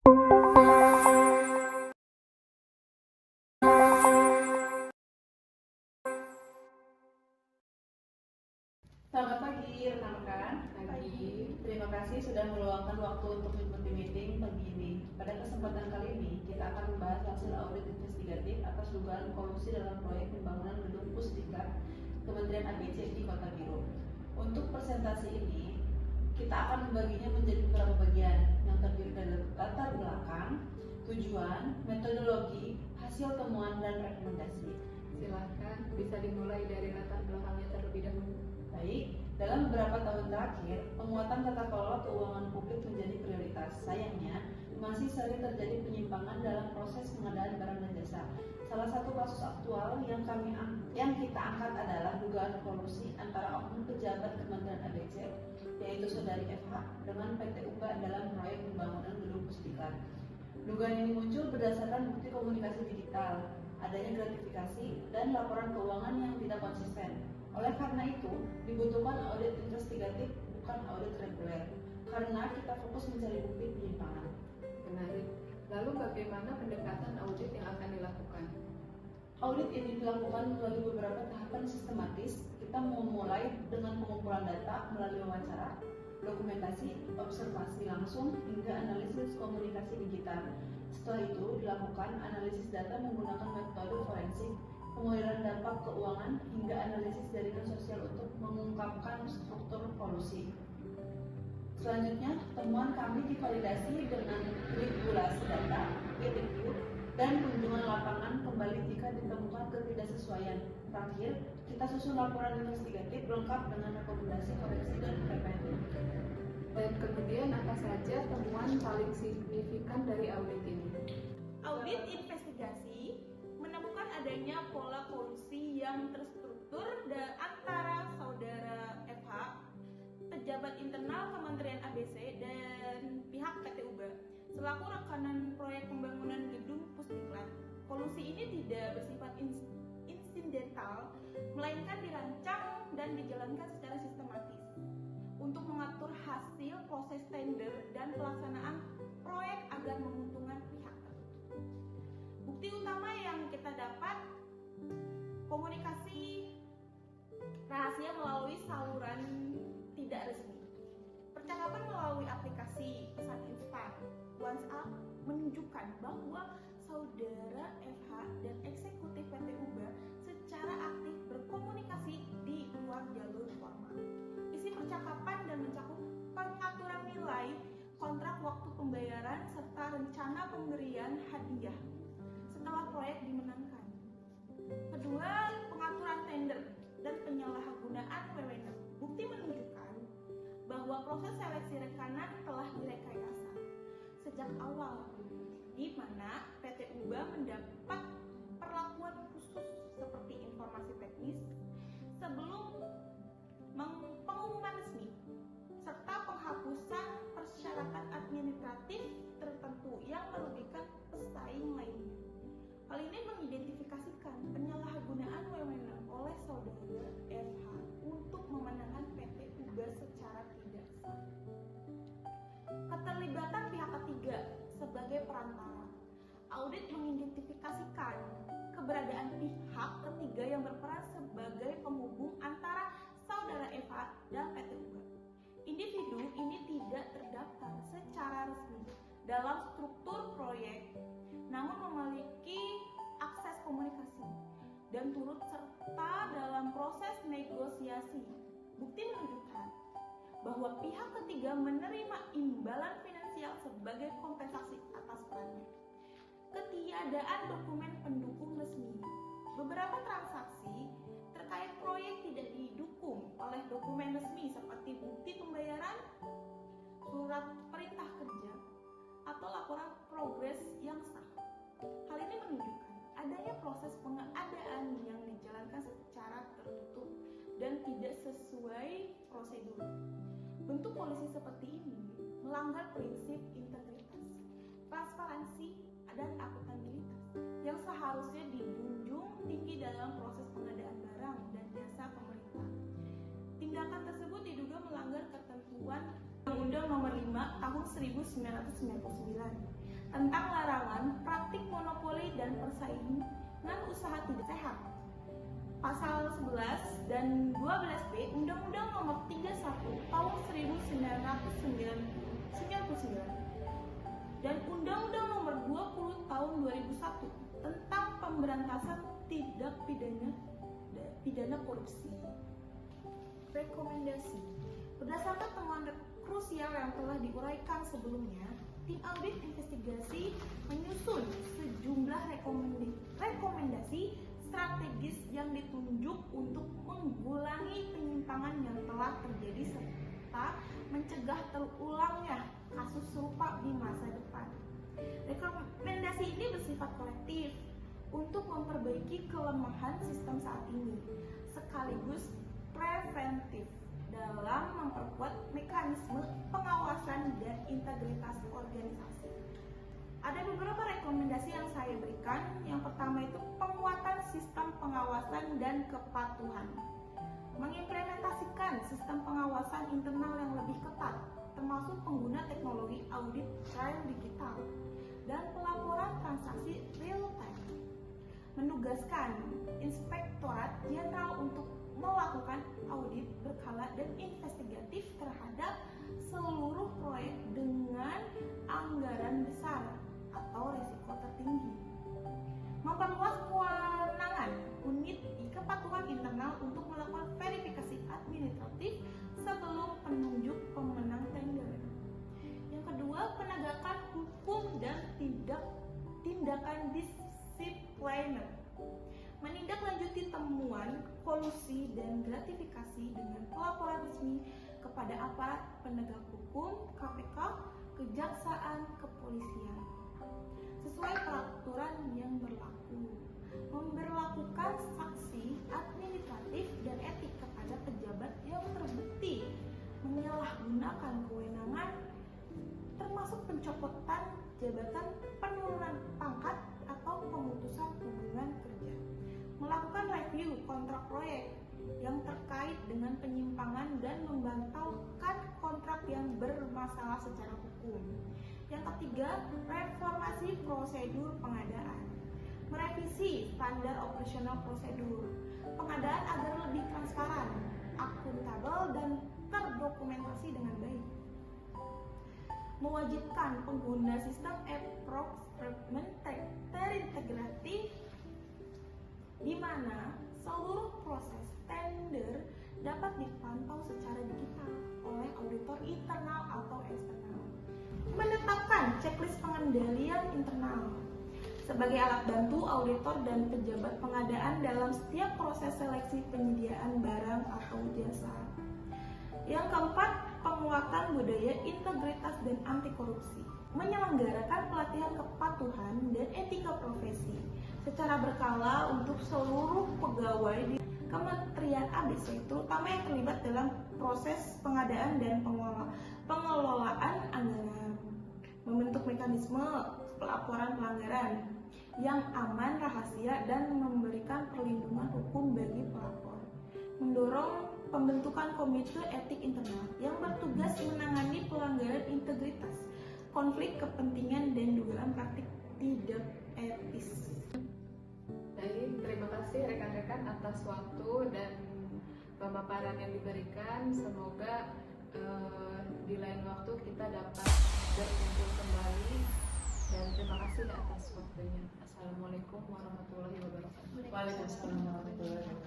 Selamat pagi rekan-rekan. Terima kasih sudah meluangkan waktu untuk mengikuti meeting pagi ini. Pada kesempatan kali ini, kita akan membahas hasil audit investigatif atas dugaan kolusi dalam proyek pembangunan gedung Pusdiklat Kementerian ABC di Kota Biro. Untuk presentasi ini, kita akan membaginya menjadi beberapa bagian yang terdiri dari latar belakang, tujuan, metodologi, hasil temuan, dan rekomendasi. Silahkan, bisa dimulai dari latar belakangnya terlebih dahulu. Baik, dalam beberapa tahun terakhir, penguatan tata kelola keuangan publik menjadi prioritas. Sayangnya, masih sering terjadi penyimpangan dalam proses pengadaan barang dan jasa. Salah satu kasus aktual yang kita angkat adalah dugaan kolusi antara oknum pejabat Kementerian ABC, yaitu Saudari FH, dengan PT UBA dalam proyek pembangunan gedung Pusdiklat. Dugaan ini muncul berdasarkan bukti komunikasi digital, adanya gratifikasi, dan laporan keuangan yang tidak konsisten. Oleh karena itu, dibutuhkan audit investigatif, bukan audit reguler, karena kita fokus mencari bukti penyimpangan. Menarik. Lalu bagaimana pendekatan audit yang akan dilakukan? Audit ini dilakukan melalui beberapa tahapan sistematis. Kita memulai dengan pengumpulan data melalui wawancara, dokumentasi, observasi langsung, hingga analisis komunikasi digital. Setelah itu, dilakukan analisis data menggunakan metode forensik, pemodelan dampak keuangan, hingga analisis jaringan sosial untuk mengungkapkan struktur kolusi. Selanjutnya, temuan kami divalidasi dengan regulasi data, peer review, dan kunjungan lapangan kembali jika ditemukan ketidaksesuaian. Terakhir, kita susun laporan investigatif lengkap dengan rekomendasi koreksi dan preventif. Dan kemudian apa saja temuan paling signifikan dari audit ini? Audit investigasi menemukan adanya pola kolusi yang terstruktur antara saudara FH, pejabat internal Kementerian ABC, dan pihak PT UBA selaku rekanan proyek pembangunan gedung Pusdiklat. Kolusi ini tidak bersifat insidental, melainkan dirancang dan dijalankan secara sistematis untuk mengatur hasil proses tender dan pelaksanaan proyek agar menguntungkan pihak tertentu. Bukti utama yang kita dapat, komunikasi rahasia melalui saluran tidak resmi. Percakapan melalui aplikasi pesan instan WhatsApp menunjukkan bahwa saudara FH dan eksekutif PT UBA secara aktif berkomunikasi di luar jalur formal. Isi percakapan dan mencakup pengaturan nilai, kontrak waktu pembayaran, serta rencana pemberian hadiah setelah proyek dimenangkan. Kedua, pengaturan tender dan penyalahgunaan wewenang. Bukti menunjukkan bahwa proses seleksi rekanan telah direkayasa sejak awal, di mana PT UBA mendapat perlakuan khusus seperti informasi teknis sebelum pengumuman resmi, serta penghapusan persyaratan administratif tertentu yang merugikan pesaing lainnya. Hal ini mengidentifikasikan penyalahgunaan wewenang oleh saudara FH untuk memenangkan PT UBA secara tidak sah. Keterlibatan pihak ketiga sebagai perantara. Audit mengidentifikasikan keberadaan pihak ketiga yang berperan sebagai penghubung antara saudara FH dan PT UBA. Individu ini tidak terdaftar secara resmi dalam struktur proyek, namun memiliki akses komunikasi dan turut serta dalam proses negosiasi. Bukti menunjukkan bahwa pihak ketiga menerima imbalan finansial sebagai kompensasi atas perannya. Ketiadaan dokumen pendukung resmi. Beberapa transaksi terkait proyek tidak didukung oleh dokumen resmi seperti bukti pembayaran, surat perintah kerja, atau laporan progres yang sah. Hal ini menunjukkan adanya proses pengadaan yang dijalankan secara tertutup dan tidak sesuai prosedur. Bentuk polisi seperti ini melanggar prinsip integritas, transparansi, dan akuntabilitas yang seharusnya dijunjung tinggi dalam proses pengadaan barang dan jasa pemerintah. Tindakan tersebut diduga melanggar ketentuan Undang-Undang Nomor 5 Tahun 1999 tentang larangan praktik monopoli dan persaingan usaha tidak sehat. Pasal 11 dan 12B Undang-Undang Nomor 31 Tahun 1999 dan Undang-Undang Nomor 20 Tahun 2001 tentang pemberantasan tindak pidana korupsi. Rekomendasi. Berdasarkan temuan krusial yang telah diuraikan sebelumnya, tim audit investigasi menyusun sejumlah rekomendasi strategis yang ditunjuk untuk mengulangi penyimpangan yang telah terjadi serta mencegah terulangnya kasus serupa di masa depan. Rekomendasi ini bersifat kolektif untuk memperbaiki kelemahan sistem saat ini, sekaligus preventif dalam memperkuat mekanisme pengawasan dan integritas organisasi. Ada beberapa rekomendasi yang saya berikan. Yang pertama itu penguatan sistem pengawasan dan kepatuhan. Mengimplementasikan sistem pengawasan internal yang lebih ketat, termasuk pengguna teknologi audit trial digital dan pelaporan transaksi real time. Menugaskan Inspektorat Jenderal untuk melakukan audit berkala dan investigatif terhadap seluruh proyek dengan anggaran besar atau risiko tertinggi. Memperluas kewenangan unit kepatuhan internal untuk melakukan verifikasi administratif sebelum penunjuk pemenang tender. Yang kedua, penegakan hukum dan tindakan disipliner. Menindaklanjuti temuan, kolusi, dan gratifikasi dengan pelaporan resmi kepada aparat penegak hukum, KPK, kejaksaan, kepolisian, sesuai peraturan yang berlaku. Memberlakukan sanksi administratif dan etik kepada pejabat yang terbukti menyalahgunakan kewenangan, termasuk pencopotan jabatan, penurunan pangkat, atau pemutusan hubungan kerja. Melakukan review kontrak proyek yang terkait dengan penyimpangan dan membatalkan kontrak yang bermasalah secara hukum. Yang ketiga, reformasi prosedur pengadaan. Merevisi standar operasional prosedur pengadaan agar lebih transparan, akuntabel, dan terdokumentasi dengan baik. Mewajibkan pengguna sistem e-procurement terintegratif di mana seluruh proses tender dapat dipantau secara digital oleh auditor internal atau eksternal. Menetapkan checklist pengendalian internal sebagai alat bantu auditor dan pejabat pengadaan dalam setiap proses seleksi penyediaan barang atau jasa. Yang keempat, penguatan budaya integritas dan anti korupsi. Menyelenggarakan pelatihan kepatuhan dan etika profesi secara berkala untuk seluruh pegawai di Kementerian ABC, terutama yang terlibat dalam proses pengadaan dan pengelolaan anggaran. Membentuk mekanisme pelaporan pelanggaran yang aman, rahasia, dan memberikan perlindungan hukum bagi pelapor. Mendorong pembentukan komite etik internal yang bertugas menangani pelanggaran integritas, konflik kepentingan, dan dugaan praktik tidak etis. Baik, terima kasih rekan-rekan atas waktu dan pemaparan yang diberikan. Semoga di lain waktu kita dapat berkumpul kembali, dan terima kasih atas waktunya. Assalamualaikum warahmatullahi wabarakatuh. Waalaikumsalam warahmatullahi wabarakatuh.